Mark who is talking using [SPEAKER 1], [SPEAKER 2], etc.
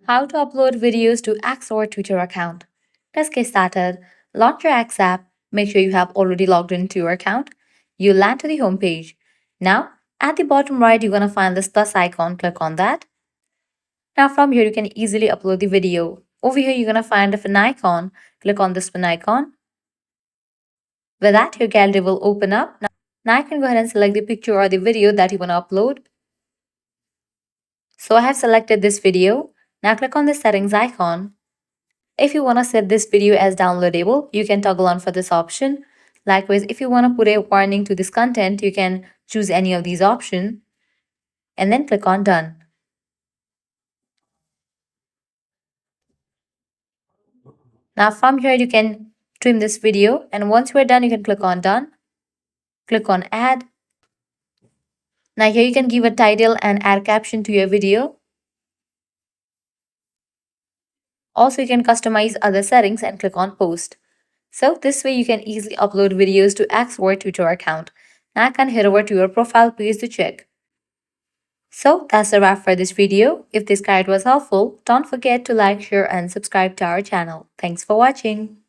[SPEAKER 1] How to upload videos to X or Twitter account. Let's get started. Launch your X app. Make sure you have already logged into your account. You'll land to the home page. Now, at the bottom right, you're going to find this plus icon. Click on that. Now, from here, you can easily upload the video. Over here, you're going to find a fin icon. Click on this fin icon. With that, your gallery will open up. Now, you can go ahead and select the picture or the video that you want to upload. So I have selected this video. Now click on the settings icon. If you want to set this video as downloadable, you can toggle on for this option. Likewise, if you want to put a warning to this content, you can choose any of these options and then click on done. Now from here, you can trim this video, and once you are done, you can click on done. Click on add. Now here you can give a title and add caption to your video. Also, you can customize other settings and click on post. So this way you can easily upload videos to X or Twitter account. Now I can head over to your profile page to check. So that's a wrap for this video. If this guide was helpful, don't forget to like, share and subscribe to our channel. Thanks for watching.